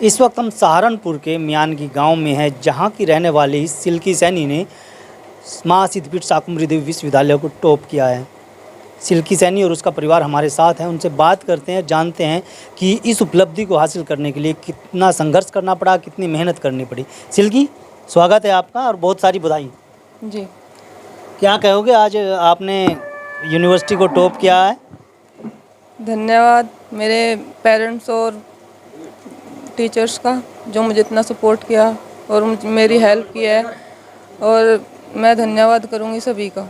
इस वक्त हम सहारनपुर के मियानगी गांव में हैं, जहां की रहने वाली सिल्की सैनी ने मां सिद्धपीठ शाकुंभरी देवी विश्वविद्यालय को टॉप किया है। सिल्की सैनी और उसका परिवार हमारे साथ हैं, उनसे बात करते हैं, जानते हैं कि इस उपलब्धि को हासिल करने के लिए कितना संघर्ष करना पड़ा, कितनी मेहनत करनी पड़ी। सिल्की, स्वागत है आपका और बहुत सारी बधाई। जी, क्या कहोगे, आज आपने यूनिवर्सिटी को टॉप किया है? धन्यवाद मेरे पेरेंट्स और टीचर्स का, जो मुझे इतना सपोर्ट किया और मेरी हेल्प की है, और मैं धन्यवाद करूँगी सभी का।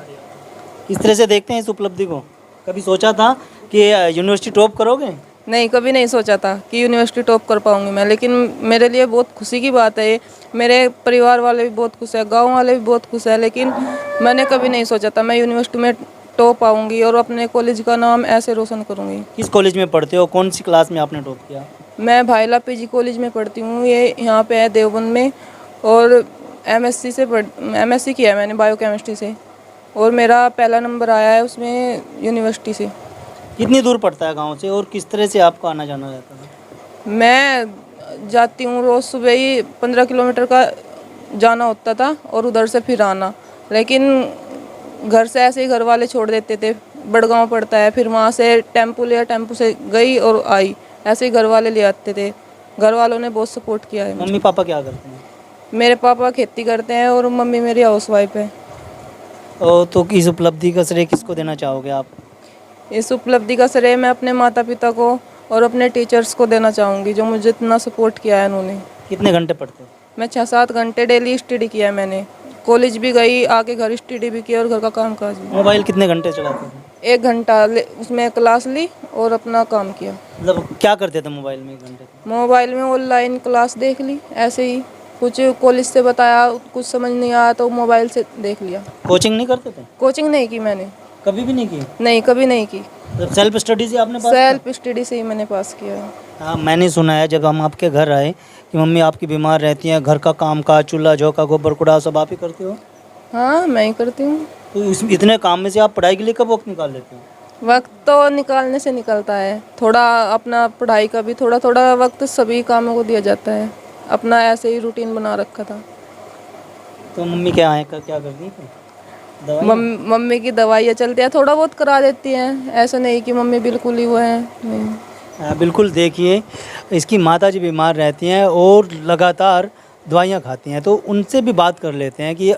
किस तरह से देखते हैं इस उपलब्धि को? कभी सोचा था कि यूनिवर्सिटी टॉप करोगे? नहीं, कभी नहीं सोचा था कि यूनिवर्सिटी टॉप कर पाऊँगी मैं, लेकिन मेरे लिए बहुत खुशी की बात है ये। मेरे परिवार वाले भी बहुत खुश हैं, गाँव वाले भी बहुत खुश हैं, लेकिन मैंने कभी नहीं सोचा था मैं यूनिवर्सिटी में टॉप आऊँगी और अपने कॉलेज का नाम ऐसे रोशन करूँगी। किस कॉलेज में पढ़ते हो? कौन सी क्लास में आपने टॉप किया? मैं भाईला पीजी कॉलेज में पढ़ती हूँ, ये यहाँ पे है देवबंद में, और एमएससी किया है मैंने बायोकेमिस्ट्री से, और मेरा पहला नंबर आया है उसमें यूनिवर्सिटी से। कितनी दूर पड़ता है गांव से और किस तरह से आपका आना जाना रहता है? मैं जाती हूँ रोज़ सुबह ही 15 किलोमीटर का जाना होता था और उधर से फिर आना, लेकिन घर से ऐसे ही घर वाले छोड़ देते थे। बड़गांव पड़ता है, फिर वहाँ से टेम्पो लिया, टेम्पो से गई और आई, ऐसे ही घर वाले ले आते थे। घर वालों ने बहुत सपोर्ट किया है। मम्मी पापा क्या करते हैं? मेरे पापा खेती करते हैं और मम्मी मेरी हाउसवाइफ है। तो इस उपलब्धि का श्रेय किसको देना चाहोगे आप? इस उपलब्धि का श्रेय मैं अपने माता पिता को और अपने टीचर्स को देना चाहूँगी, जो मुझे इतना सपोर्ट किया है उन्होंने। कितने घंटे पढ़ते हो? मैं 6-7 घंटे डेली स्टडी किया है मैंने। कॉलेज भी गई, आके घर स्टडी भी किया और घर का काम काज भी। मोबाइल कितने घंटे चलाते थे? 1 घंटा उसमें क्लास ली और अपना काम किया। मतलब क्या करते थे मोबाइल में 1 घंटे? मोबाइल में ऑनलाइन क्लास देख ली, ऐसे ही कुछ कॉलेज से बताया, कुछ समझ नहीं आया तो मोबाइल से देख लिया। कोचिंग नहीं करते थे? कोचिंग नहीं की मैंने, कभी भी नहीं की? नहीं कभी नहीं की। मतलब सेल्फ स्टडी से आपने पास सेल्फ स्टडी से ही मैंने पास किया है। हाँ, मैंने सुना है जब हम आपके घर आए कि मम्मी आपकी बीमार रहती हैं, घर का काम काज, चूल्हा झोंका, गोबर कूड़ा सब आप ही करते हो? हाँ, मैं ही करती हूँ। तो इतने काम में से आप पढ़ाई के लिए कब वक्त निकाल लेते हो? वक्त तो निकालने से निकलता है, थोड़ा अपना पढ़ाई का भी थोड़ा थोड़ा वक्त सभी कामों को दिया जाता है। अपना ऐसे ही रूटीन बना रखा था। तो मम्मी क्या करती हैं? दवाई? मम्मी की दवाइयाँ चलती है, थोड़ा बहुत करा देती हैं, ऐसा नहीं कि मम्मी बिल्कुल ही वो है, नहीं। बिल्कुल, देखिए इसकी माताजी बीमार रहती हैं और लगातार दवाइयाँ खाती हैं, तो उनसे भी बात कर लेते हैं कि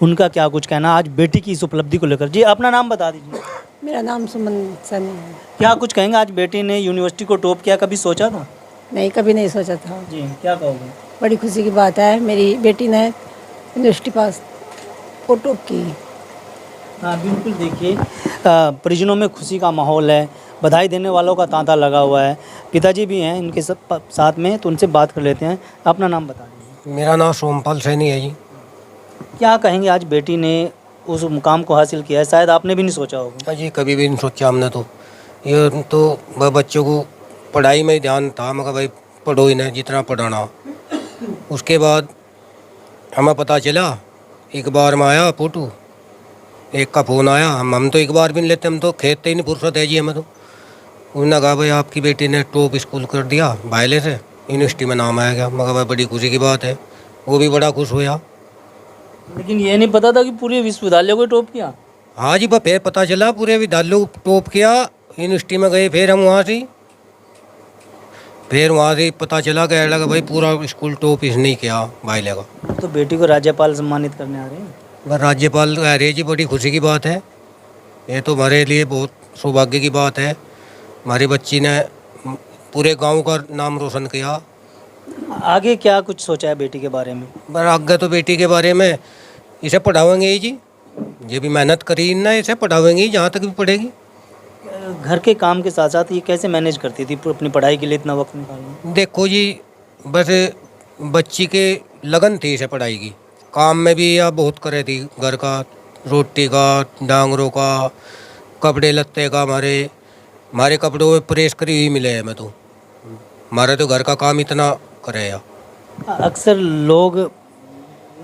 उनका क्या कुछ कहना आज बेटी की इस उपलब्धि को लेकर। जी, अपना नाम बता दीजिए। मेरा नाम सुमन सैनी है। क्या कुछ कहेंगे, आज बेटी ने यूनिवर्सिटी को टॉप किया, कभी सोचा था? नहीं, कभी नहीं सोचा था। जी, क्या कहोगे? बड़ी खुशी की बात है, मेरी बेटी ने यूनिवर्सिटी पास को टॉप की। हाँ, बिल्कुल, देखिए परिजनों में खुशी का माहौल है, बधाई देने वालों का तांता लगा हुआ है। पिताजी भी हैं इनके साथ में, तो उनसे बात कर लेते हैं। अपना नाम बता दीजिए। मेरा नाम सोमपाल सैनी है जी। क्या कहेंगे, आज बेटी ने उस मुकाम को हासिल किया है, शायद आपने भी नहीं सोचा होगा। हाँ जी, कभी भी नहीं सोचा हमने तो। ये तो बच्चों को पढ़ाई में ही ध्यान था, मगर भाई पढ़ो इन्हें जितना पढ़ाना। उसके बाद हमें पता चला, एक बार में आया फोटो, एक का फ़ोन आया। हम तो एक बार भी नहीं लेते, हम तो खेलते ही नहीं, फुर्सत है जी हमें तो। उन्होंने कहा भाई आपकी बेटी ने टॉप स्कूल कर दिया, भाईले से यूनिवर्सिटी में नाम आया गया। मगर भाई बड़ी खुशी की बात है, वो भी बड़ा खुश हुआ। लेकिन ये नहीं पता था कि पूरे विश्वविद्यालय को टॉप किया। हाँ जी, फिर पता चला पूरे विद्यालय को टॉप किया। यूनिवर्सिटी में गए, फिर हम वहाँ से पता चला कि लगा भाई पूरा स्कूल टॉप इसने ही किया भाईले का। तो बेटी को राज्यपाल सम्मानित करने आ रहे हैं। वह राज्यपाल अरे जी, बड़ी खुशी की बात है। ये तो हमारे लिए बहुत सौभाग्य की बात है। हमारी बच्ची ने पूरे गांव का नाम रोशन किया। आगे क्या कुछ सोचा है बेटी के बारे में? पर आगे तो बेटी के बारे में इसे पढ़ावेंगे ही जी, ये भी मेहनत करी ना, इसे पढ़ावेंगे ही जहाँ तक भी पढ़ेगी। घर के काम के साथ साथ ये कैसे मैनेज करती थी अपनी पढ़ाई के लिए इतना वक्त निकालना? देखो जी, बस बच्ची के लगन थी इसे पढ़ाई की। काम में भी या बहुत करे थी, घर का, रोटी का, डांगरों का, कपड़े लत्ते का। हमारे कपड़ों में प्रेस करी हुई मिले हैं। मैं तो हमारा तो घर का काम इतना करे या। अक्सर लोग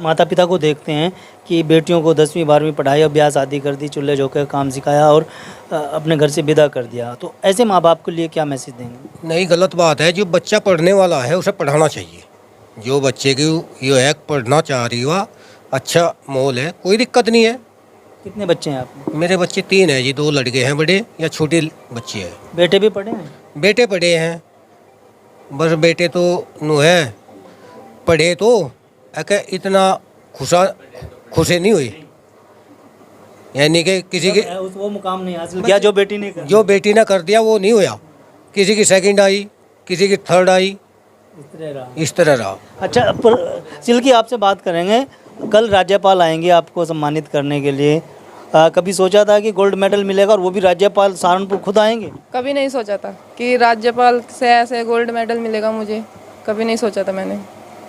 माता पिता को देखते हैं कि बेटियों को 10वीं 12वीं पढ़ाई और ब्याह शादी कर दी, चूल्हे झोंके का काम सिखाया और अपने घर से विदा कर दिया, तो ऐसे माँ बाप के लिए क्या मैसेज देंगे? नहीं, गलत बात है। जो बच्चा पढ़ने वाला है उसे पढ़ाना चाहिए। जो बच्चे की ये है पढ़ना चाह रही हो, अच्छा माहौल है, कोई दिक्कत नहीं है। कितने बच्चे हैं आपने? मेरे बच्चे 3 हैं जी, 2 लड़के हैं बड़े, या छोटे बच्चे हैं। बेटे भी पढ़े हैं? बेटे पढ़े हैं, बस बेटे तो नु है पढ़े तो इतना खुशे नहीं हुई, यानी कि किसी की वो मुकाम नहीं हासिल किया जो बेटी ने कर जो बेटी ने कर दिया वो नहीं हुआ। किसी की सेकंड आई, किसी की थर्ड आई, इस तरह रहा। अच्छा, पर सिल्की आपसे बात करेंगे, कल राज्यपाल आएंगे आपको सम्मानित करने के लिए, कभी सोचा था कि गोल्ड मेडल मिलेगा और वो भी राज्यपाल सहारनपुर खुद आएंगे? कभी नहीं सोचा था कि राज्यपाल से ऐसे गोल्ड मेडल मिलेगा मुझे, कभी नहीं सोचा था मैंने।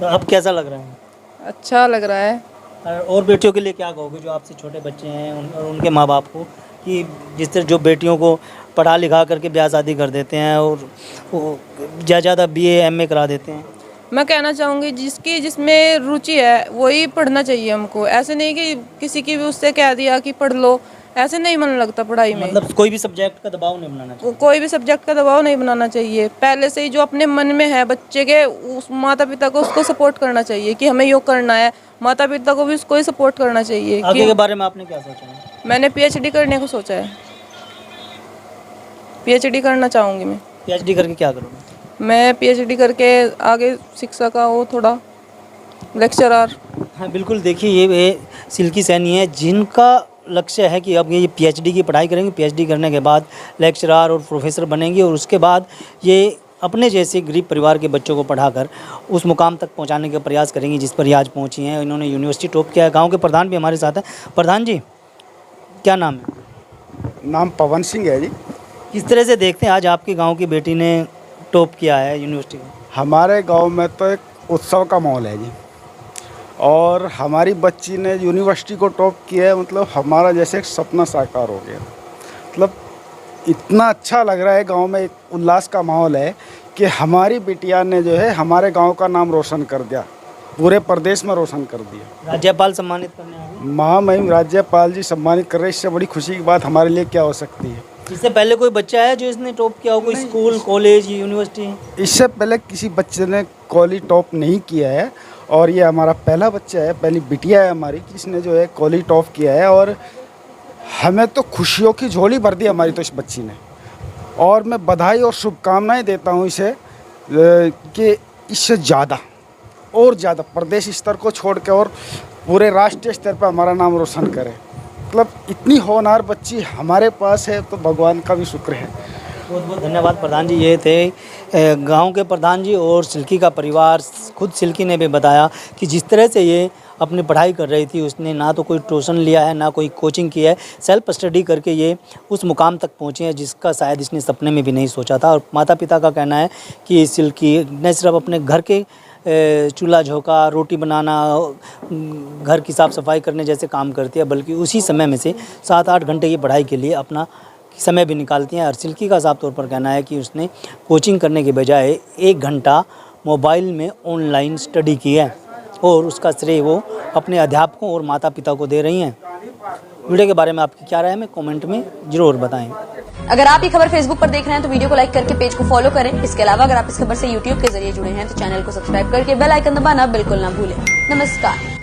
तो अब कैसा लग रहा है? अच्छा लग रहा है। और बेटियों के लिए क्या कहोगे जो आपसे छोटे बच्चे हैं और उनके माँ बाप को, कि जिस तरह जो बेटियों को पढ़ा लिखा करके ब्याह शादी कर देते हैं और वो ज़्यादा BA MA करा देते हैं? मैं कहना चाहूँगी जिसमें रुचि है वही पढ़ना चाहिए हमको। ऐसे नहीं कि किसी की भी उससे कह दिया कि पढ़ लो, ऐसे नहीं मन लगता पढ़ाई में। मतलब कोई भी सब्जेक्ट का दबाव नहीं बनाना चाहिए? कोई भी सब्जेक्ट का दबाव नहीं बनाना चाहिए। पहले से ही जो अपने मन में है बच्चे के, उस माता पिता को उसको सपोर्ट करना चाहिए कि हमें योग करना है। माता पिता को भी उसको ही सपोर्ट करना चाहिए। आगे के बारे में आपने क्या सोचा है? मैंने PhD करने को सोचा है। PhD करना चाहूँगी मैं। PhD करके क्या करोगे? मैं PhD करके आगे शिक्षा का वो थोड़ा लेक्चरर। हाँ बिल्कुल, देखिए ये सिल्की सैनी है जिनका लक्ष्य है कि अब ये PhD की पढ़ाई करेंगे, PhD करने के बाद लेक्चरर और प्रोफेसर बनेंगे और उसके बाद ये अपने जैसे गरीब परिवार के बच्चों को पढ़ाकर उस मुकाम तक पहुंचाने का प्रयास करेंगी जिस पर ये आज पहुंची हैं। इन्होंने यूनिवर्सिटी टॉप किया है। गांव के प्रधान भी हमारे साथ हैं। प्रधान जी, क्या नाम है? नाम पवन सिंह है जी। किस तरह से देखते हैं आज आपके गाँव की बेटी ने टॉप किया है यूनिवर्सिटी में? हमारे गांव में तो एक उत्सव का माहौल है जी, और हमारी बच्ची ने यूनिवर्सिटी को टॉप किया है, मतलब हमारा जैसे एक सपना साकार हो गया। मतलब इतना अच्छा लग रहा है, गांव में एक उल्लास का माहौल है कि हमारी बिटिया ने जो है हमारे गांव का नाम रोशन कर दिया, पूरे प्रदेश में रोशन कर दिया। राज्यपाल सम्मानित करने आ गए? महामहिम राज्यपाल जी सम्मानित कर रहे, इससे बड़ी खुशी की बात हमारे लिए क्या हो सकती है। इससे पहले कोई बच्चा है जो इसने टॉप किया हो, कोई स्कूल कॉलेज यूनिवर्सिटी? इससे पहले किसी बच्चे ने कॉलेज टॉप नहीं किया है, और ये हमारा पहला बच्चा है, पहली बिटिया है हमारी जिसने जो है कॉलेज टॉप किया है। और हमें तो खुशियों की झोली भर दी हमारी तो इस बच्ची ने, और मैं बधाई और शुभकामनाएं देता हूं इसे कि इससे ज़्यादा और ज़्यादा प्रदेश स्तर को छोड़ के और पूरे राष्ट्रीय स्तर पर हमारा नाम रोशन करे। मतलब इतनी होनहार बच्ची हमारे पास है तो भगवान का भी शुक्र है। बहुत बहुत धन्यवाद प्रधान जी। ये थे गांव के प्रधान जी और सिल्की का परिवार। खुद सिल्की ने भी बताया कि जिस तरह से ये अपनी पढ़ाई कर रही थी, उसने ना तो कोई ट्यूशन लिया है ना कोई कोचिंग किया है, सेल्फ स्टडी करके ये उस मुकाम तक पहुँचे हैं जिसका शायद इसने सपने में भी नहीं सोचा था। और माता पिता का कहना है कि सिल्की न सिर्फ अपने घर के चूल्हा झोंका, रोटी बनाना, घर की साफ़ सफाई करने जैसे काम करती है, बल्कि उसी समय में से 7-8 घंटे की पढ़ाई के लिए अपना समय भी निकालती हैं। और सिल्की का साफ तौर पर कहना है कि उसने कोचिंग करने के बजाय 1 घंटा मोबाइल में ऑनलाइन स्टडी की है और उसका श्रेय वो अपने अध्यापकों और माता पिता को दे रही हैं। वीडियो के बारे में आपकी क्या राय है, हमें कमेंट में ज़रूर बताएं। अगर आप ये खबर फेसबुक पर देख रहे हैं तो वीडियो को लाइक करके पेज को फॉलो करें। इसके अलावा अगर आप इस खबर से यूट्यूब के जरिए जुड़े हैं तो चैनल को सब्सक्राइब करके बेल आइकन दबाना बिल्कुल ना भूलें। नमस्कार।